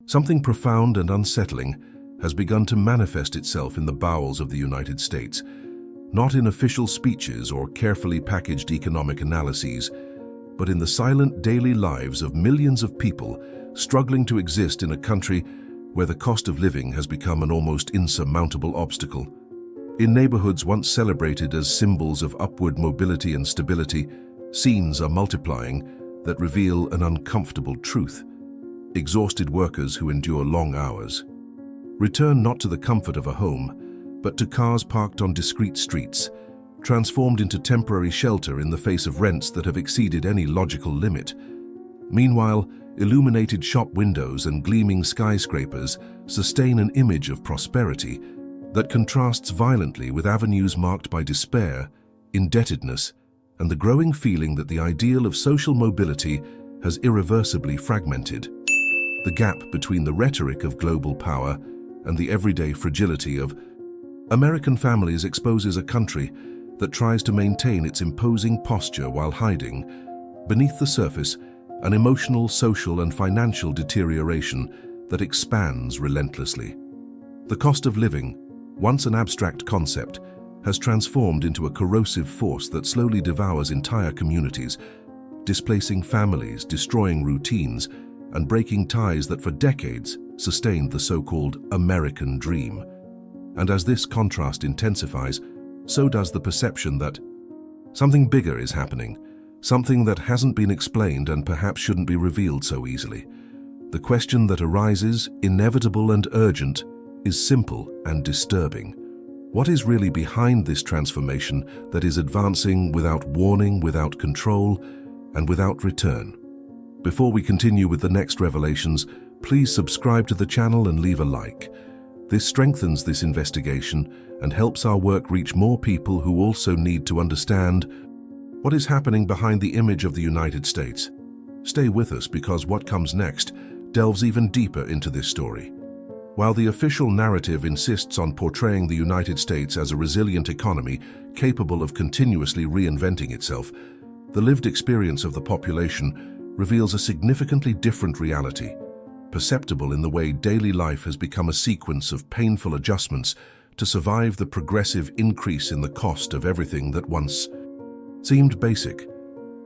Something profound and unsettling has begun to manifest itself in the bowels of the United States, not in official speeches or carefully packaged economic analyses, but in the silent daily lives of millions of people struggling to exist in a country where the cost of living has become an almost insurmountable obstacle. In neighborhoods once celebrated as symbols of upward mobility and stability, scenes are multiplying that reveal an uncomfortable truth. Exhausted workers who endure long hours return not to the comfort of a home, but to cars parked on discreet streets, transformed into temporary shelter in the face of rents that have exceeded any logical limit. Meanwhile, illuminated shop windows and gleaming skyscrapers sustain an image of prosperity that contrasts violently with avenues marked by despair, indebtedness, and the growing feeling that the ideal of social mobility has irreversibly fragmented. The gap between the rhetoric of global power and the everyday fragility of American families exposes a country that tries to maintain its imposing posture while hiding, beneath the surface, an emotional, social, and financial deterioration that expands relentlessly. The cost of living, once an abstract concept, has transformed into a corrosive force that slowly devours entire communities, displacing families, destroying routines, and breaking ties that for decades sustained the so-called American dream. And as this contrast intensifies, so does the perception that something bigger is happening, something that hasn't been explained and perhaps shouldn't be revealed so easily. The question that arises, inevitable and urgent, is simple and disturbing. What is really behind this transformation that is advancing without warning, without control, and without return? Before we continue with the next revelations, please subscribe to the channel and leave a like. This strengthens this investigation and helps our work reach more people who also need to understand what is happening behind the image of the United States. Stay with us because what comes next delves even deeper into this story. While the official narrative insists on portraying the United States as a resilient economy capable of continuously reinventing itself, the lived experience of the population reveals a significantly different reality, perceptible in the way daily life has become a sequence of painful adjustments to survive the progressive increase in the cost of everything that once seemed basic.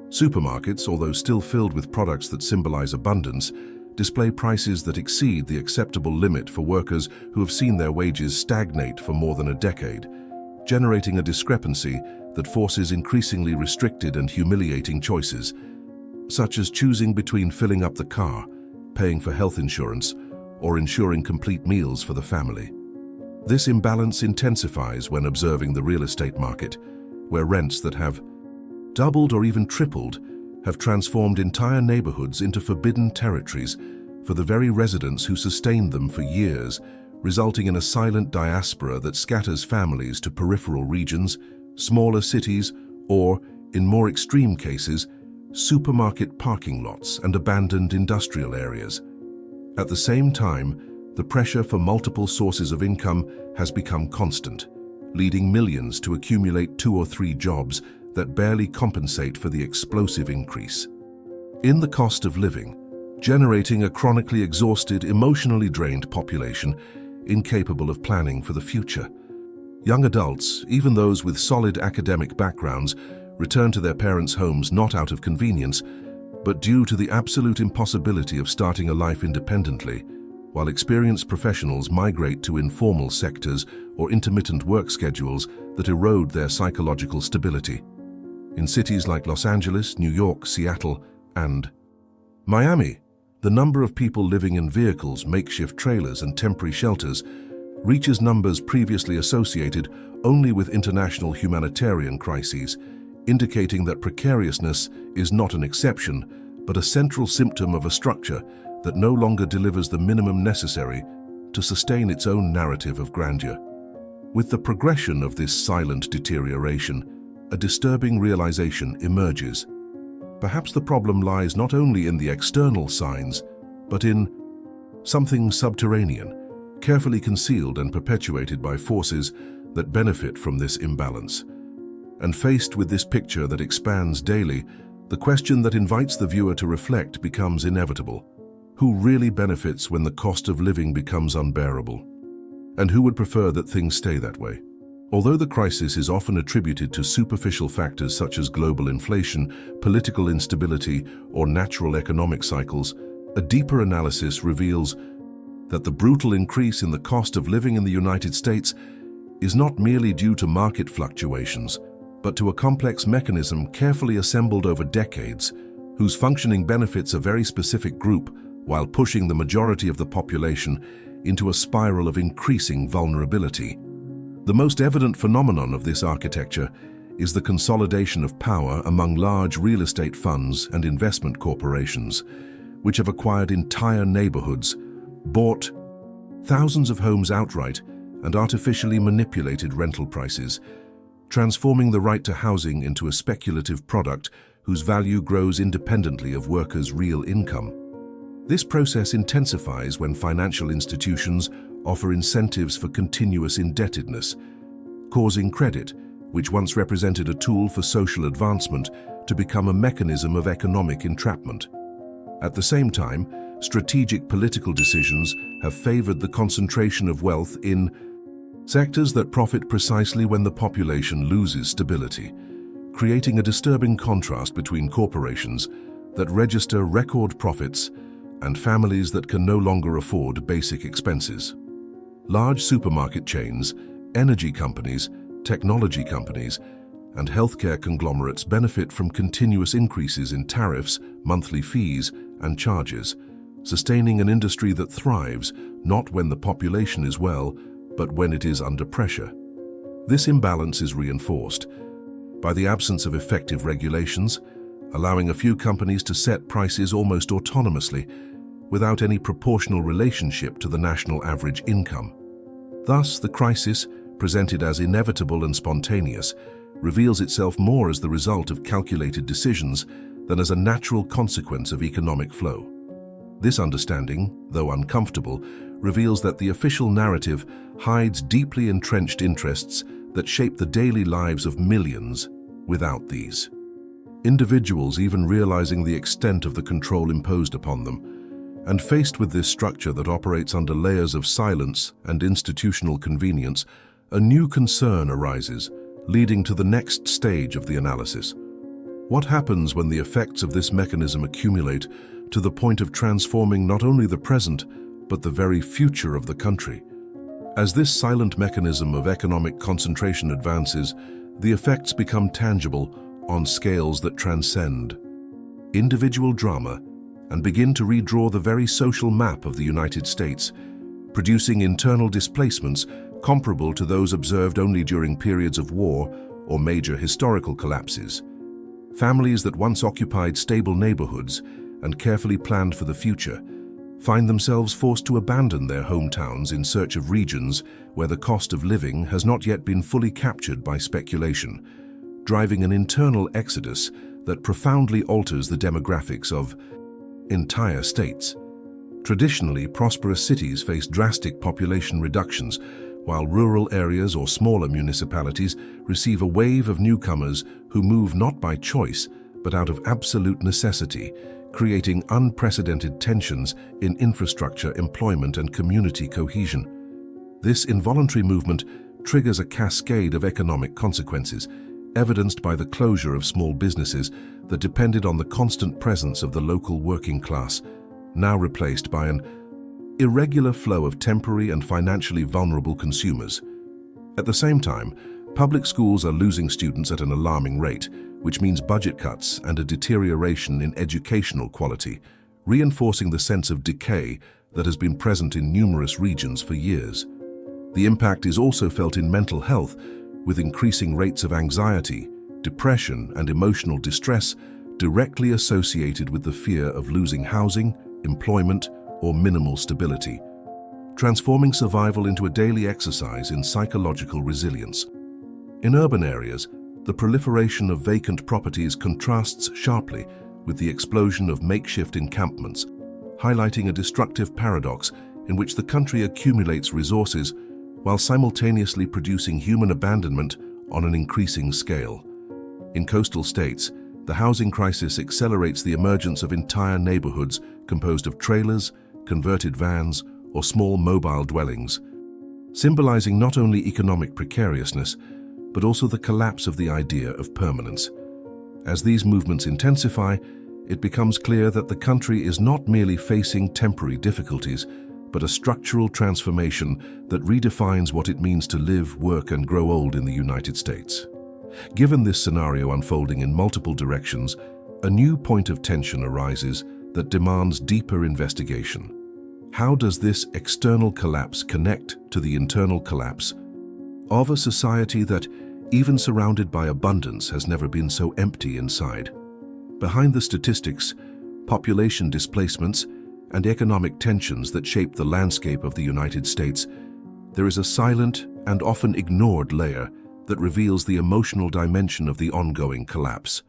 Supermarkets, although still filled with products that symbolize abundance, display prices that exceed the acceptable limit for workers who have seen their wages stagnate for more than a decade, generating a discrepancy that forces increasingly restricted and humiliating choices, such as choosing between filling up the car, paying for health insurance, or ensuring complete meals for the family. This imbalance intensifies when observing the real estate market, where rents that have doubled or even tripled have transformed entire neighborhoods into forbidden territories for the very residents who sustained them for years, resulting in a silent diaspora that scatters families to peripheral regions, smaller cities, or, in more extreme cases, supermarket parking lots and abandoned industrial areas. At the same time, the pressure for multiple sources of income has become constant, leading millions to accumulate 2 or 3 jobs that barely compensate for the explosive increase in the cost of living, generating a chronically exhausted, emotionally drained population incapable of planning for the future. Young adults, even those with solid academic backgrounds, return to their parents' homes not out of convenience, but due to the absolute impossibility of starting a life independently, while experienced professionals migrate to informal sectors or intermittent work schedules that erode their psychological stability. In cities like Los Angeles, New York, Seattle, and Miami, the number of people living in vehicles, makeshift trailers, and temporary shelters reaches numbers previously associated only with international humanitarian crises, indicating that precariousness is not an exception, but a central symptom of a structure that no longer delivers the minimum necessary to sustain its own narrative of grandeur. With the progression of this silent deterioration, a disturbing realization emerges. Perhaps the problem lies not only in the external signs, but in something subterranean, carefully concealed and perpetuated by forces that benefit from this imbalance. And faced with this picture that expands daily, the question that invites the viewer to reflect becomes inevitable. Who really benefits when the cost of living becomes unbearable? And who would prefer that things stay that way? Although the crisis is often attributed to superficial factors such as global inflation, political instability, or natural economic cycles, a deeper analysis reveals that the brutal increase in the cost of living in the United States is not merely due to market fluctuations, but to a complex mechanism carefully assembled over decades, whose functioning benefits a very specific group while pushing the majority of the population into a spiral of increasing vulnerability. The most evident phenomenon of this architecture is the consolidation of power among large real estate funds and investment corporations, which have acquired entire neighborhoods, bought thousands of homes outright, and artificially manipulated rental prices, transforming the right to housing into a speculative product whose value grows independently of workers' real income. This process intensifies when financial institutions offer incentives for continuous indebtedness, causing credit, which once represented a tool for social advancement, to become a mechanism of economic entrapment. At the same time, strategic political decisions have favored the concentration of wealth in sectors that profit precisely when the population loses stability, creating a disturbing contrast between corporations that register record profits and families that can no longer afford basic expenses. Large supermarket chains, energy companies, technology companies, and healthcare conglomerates benefit from continuous increases in tariffs, monthly fees, and charges, sustaining an industry that thrives not when the population is well, but when it is under pressure. This imbalance is reinforced by the absence of effective regulations, allowing a few companies to set prices almost autonomously without any proportional relationship to the national average income. Thus, the crisis, presented as inevitable and spontaneous, reveals itself more as the result of calculated decisions than as a natural consequence of economic flow. This understanding, though uncomfortable, reveals that the official narrative hides deeply entrenched interests that shape the daily lives of millions without these individuals even realizing the extent of the control imposed upon them. And faced with this structure that operates under layers of silence and institutional convenience, a new concern arises, leading to the next stage of the analysis. What happens when the effects of this mechanism accumulate to the point of transforming not only the present, but the very future of the country? As this silent mechanism of economic concentration advances, the effects become tangible on scales that transcend individual drama and begin to redraw the very social map of the United States, producing internal displacements comparable to those observed only during periods of war or major historical collapses. Families that once occupied stable neighborhoods and carefully planned for the future find themselves forced to abandon their hometowns in search of regions where the cost of living has not yet been fully captured by speculation, driving an internal exodus that profoundly alters the demographics of entire states. Traditionally, prosperous cities face drastic population reductions, while rural areas or smaller municipalities receive a wave of newcomers who move not by choice, but out of absolute necessity, creating unprecedented tensions in infrastructure, employment, and community cohesion. This involuntary movement triggers a cascade of economic consequences, evidenced by the closure of small businesses that depended on the constant presence of the local working class, now replaced by an irregular flow of temporary and financially vulnerable consumers. At the same time, public schools are losing students at an alarming rate, which means budget cuts and a deterioration in educational quality, reinforcing the sense of decay that has been present in numerous regions for years. The impact is also felt in mental health, with increasing rates of anxiety, depression, and emotional distress directly associated with the fear of losing housing, employment, or minimal stability, transforming survival into a daily exercise in psychological resilience. In urban areas, the proliferation of vacant properties contrasts sharply with the explosion of makeshift encampments, highlighting a destructive paradox in which the country accumulates resources while simultaneously producing human abandonment on an increasing scale. In coastal states, the housing crisis accelerates the emergence of entire neighborhoods composed of trailers, converted vans, or small mobile dwellings, symbolizing not only economic precariousness, but also the collapse of the idea of permanence. As these movements intensify, it becomes clear that the country is not merely facing temporary difficulties, but a structural transformation that redefines what it means to live, work, and grow old in the United States. Given this scenario unfolding in multiple directions, a new point of tension arises that demands deeper investigation. How does this external collapse connect to the internal collapse of a society that, even surrounded by abundance, has never been so empty inside? Behind the statistics, population displacements, and economic tensions that shape the landscape of the United States, there is a silent and often ignored layer that reveals the emotional dimension of the ongoing collapse.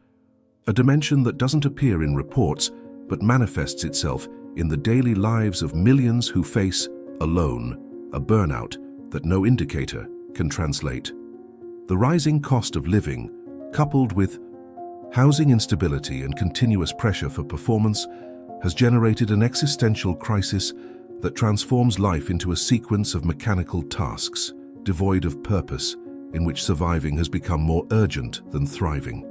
A dimension that doesn't appear in reports, but manifests itself in the daily lives of millions who face, alone, a burnout that no indicator can translate. The rising cost of living, coupled with housing instability and continuous pressure for performance, has generated an existential crisis that transforms life into a sequence of mechanical tasks, devoid of purpose, in which surviving has become more urgent than thriving.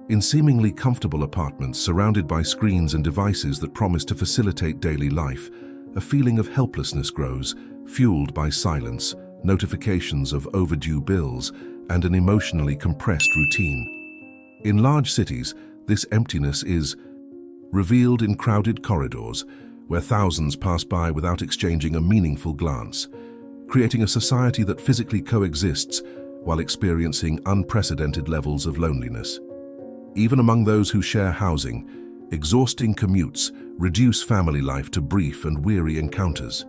In seemingly comfortable apartments surrounded by screens and devices that promise to facilitate daily life, a feeling of helplessness grows, fueled by silence, notifications of overdue bills, and an emotionally compressed routine. In large cities, this emptiness is revealed in crowded corridors, where thousands pass by without exchanging a meaningful glance, creating a society that physically coexists while experiencing unprecedented levels of loneliness. Even among those who share housing, exhausting commutes reduce family life to brief and weary encounters.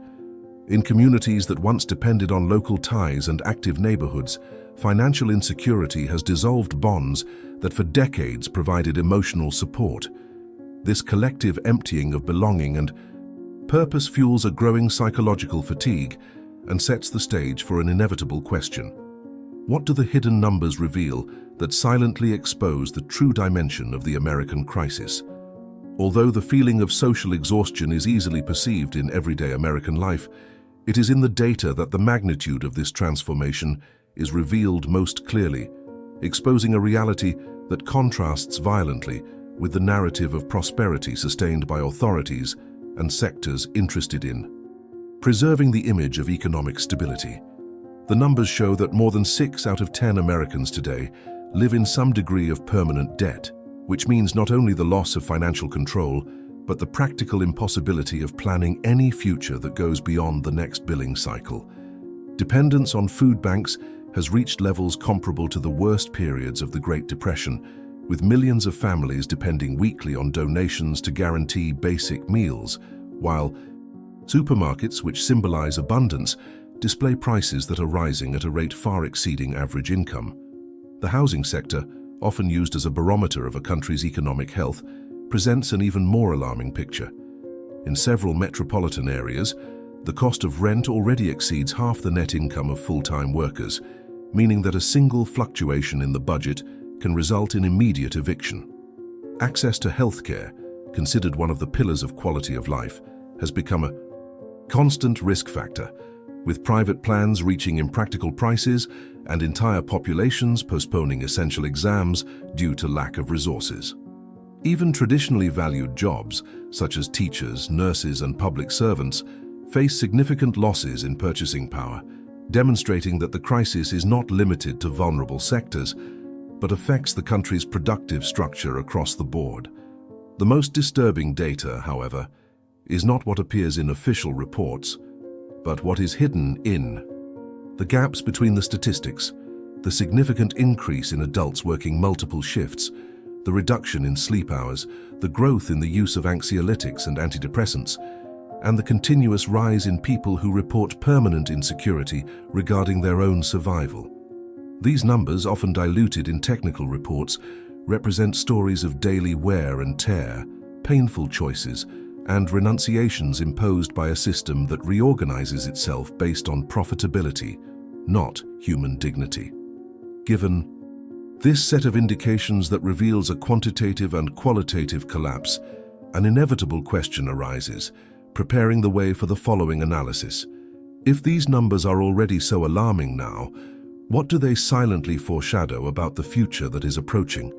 In communities that once depended on local ties and active neighborhoods, financial insecurity has dissolved bonds that for decades provided emotional support. This collective emptying of belonging and purpose fuels a growing psychological fatigue and sets the stage for an inevitable question. What do the hidden numbers reveal that silently expose the true dimension of the American crisis? Although the feeling of social exhaustion is easily perceived in everyday American life, it is in the data that the magnitude of this transformation is revealed most clearly, exposing a reality that contrasts violently with the narrative of prosperity sustained by authorities and sectors interested in preserving the image of economic stability. The numbers show that more than 6 out of 10 Americans today live in some degree of permanent debt, which means not only the loss of financial control, but the practical impossibility of planning any future that goes beyond the next billing cycle. Dependence on food banks has reached levels comparable to the worst periods of the Great Depression, with millions of families depending weekly on donations to guarantee basic meals, while supermarkets, which symbolize abundance, display prices that are rising at a rate far exceeding average income. The housing sector, often used as a barometer of a country's economic health, presents an even more alarming picture. In several metropolitan areas, the cost of rent already exceeds half the net income of full-time workers, meaning that a single fluctuation in the budget can result in immediate eviction. Access to healthcare, considered one of the pillars of quality of life, has become a constant risk factor, with private plans reaching impractical prices and entire populations postponing essential exams due to lack of resources. Even traditionally valued jobs, such as teachers, nurses, and public servants, face significant losses in purchasing power, demonstrating that the crisis is not limited to vulnerable sectors, but affects the country's productive structure across the board. The most disturbing data, however, is not what appears in official reports, but what is hidden in the gaps between the statistics, the significant increase in adults working multiple shifts, the reduction in sleep hours, the growth in the use of anxiolytics and antidepressants, and the continuous rise in people who report permanent insecurity regarding their own survival. These numbers, often diluted in technical reports, represent stories of daily wear and tear, painful choices, and renunciations imposed by a system that reorganizes itself based on profitability, not human dignity. Given this set of indications that reveals a quantitative and qualitative collapse, an inevitable question arises, preparing the way for the following analysis. If these numbers are already so alarming now, what do they silently foreshadow about the future that is approaching?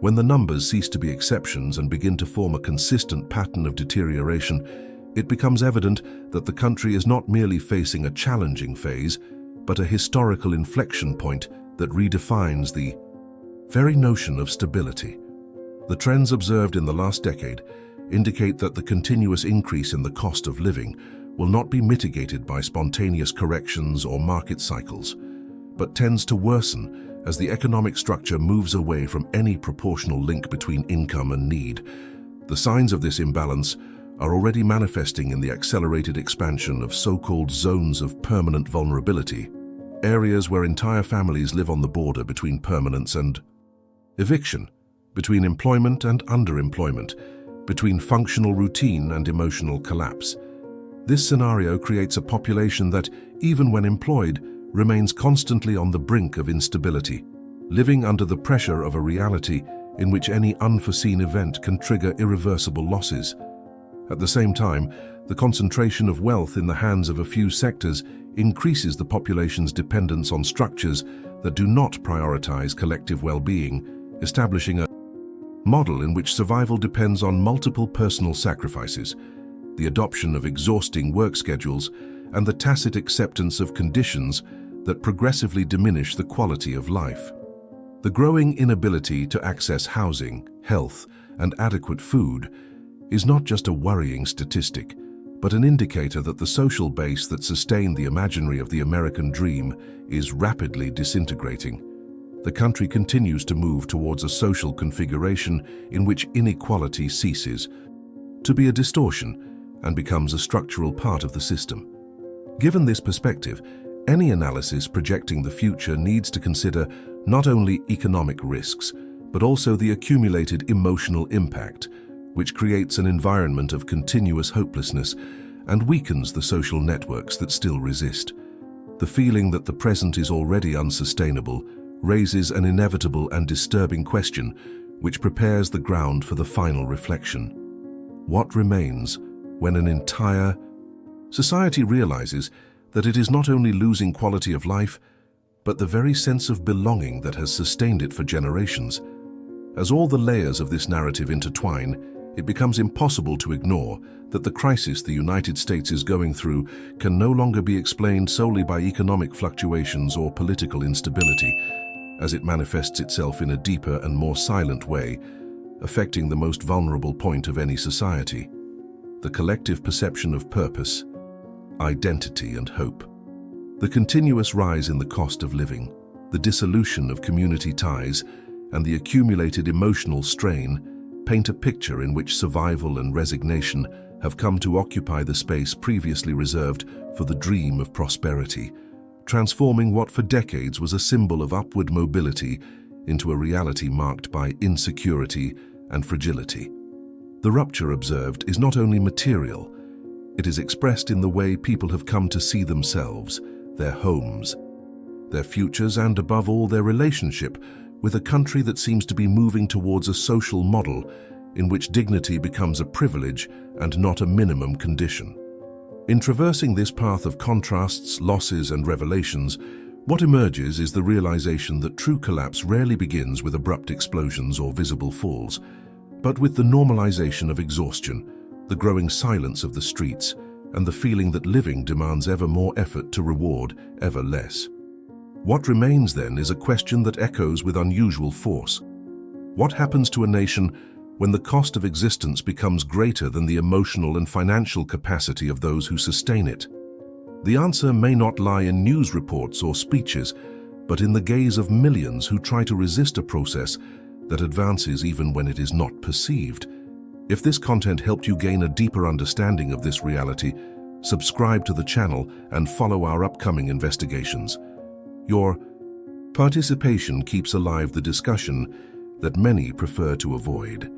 When the numbers cease to be exceptions and begin to form a consistent pattern of deterioration, it becomes evident that the country is not merely facing a challenging phase, but a historical inflection point that redefines the very notion of stability. The trends observed in the last decade indicate that the continuous increase in the cost of living will not be mitigated by spontaneous corrections or market cycles, but tends to worsen as the economic structure moves away from any proportional link between income and need. The signs of this imbalance are already manifesting in the accelerated expansion of so-called zones of permanent vulnerability, areas where entire families live on the border between permanence and eviction, between employment and underemployment, between functional routine and emotional collapse. This scenario creates a population that, even when employed, remains constantly on the brink of instability, living under the pressure of a reality in which any unforeseen event can trigger irreversible losses. At the same time, the concentration of wealth in the hands of a few sectors increases the population's dependence on structures that do not prioritize collective well-being, establishing a model in which survival depends on multiple personal sacrifices, the adoption of exhausting work schedules, and the tacit acceptance of conditions that progressively diminish the quality of life. The growing inability to access housing, health, and adequate food is not just a worrying statistic, but an indicator that the social base that sustained the imaginary of the American dream is rapidly disintegrating. The country continues to move towards a social configuration in which inequality ceases to be a distortion and becomes a structural part of the system. Given this perspective, any analysis projecting the future needs to consider not only economic risks, but also the accumulated emotional impact, which creates an environment of continuous hopelessness and weakens the social networks that still resist. The feeling that the present is already unsustainable raises an inevitable and disturbing question, which prepares the ground for the final reflection. What remains when an entire society realizes that it is not only losing quality of life, but the very sense of belonging that has sustained it for generations? As all the layers of this narrative intertwine, it becomes impossible to ignore that the crisis the United States is going through can no longer be explained solely by economic fluctuations or political instability, as it manifests itself in a deeper and more silent way, affecting the most vulnerable point of any society: the collective perception of purpose, identity, and hope. The continuous rise in the cost of living, the dissolution of community ties, and the accumulated emotional strain paint a picture in which survival and resignation have come to occupy the space previously reserved for the dream of prosperity, transforming what for decades was a symbol of upward mobility into a reality marked by insecurity and fragility. The rupture observed is not only material, it is expressed in the way people have come to see themselves, their homes, their futures, and above all their relationship with a country that seems to be moving towards a social model in which dignity becomes a privilege and not a minimum condition. In traversing this path of contrasts, losses, and revelations, what emerges is the realization that true collapse rarely begins with abrupt explosions or visible falls, but with the normalization of exhaustion, the growing silence of the streets, and the feeling that living demands ever more effort to reward ever less. What remains then is a question that echoes with unusual force. What happens to a nation when the cost of existence becomes greater than the emotional and financial capacity of those who sustain it? The answer may not lie in news reports or speeches, but in the gaze of millions who try to resist a process that advances even when it is not perceived. If this content helped you gain a deeper understanding of this reality, subscribe to the channel and follow our upcoming investigations. Your participation keeps alive the discussion that many prefer to avoid.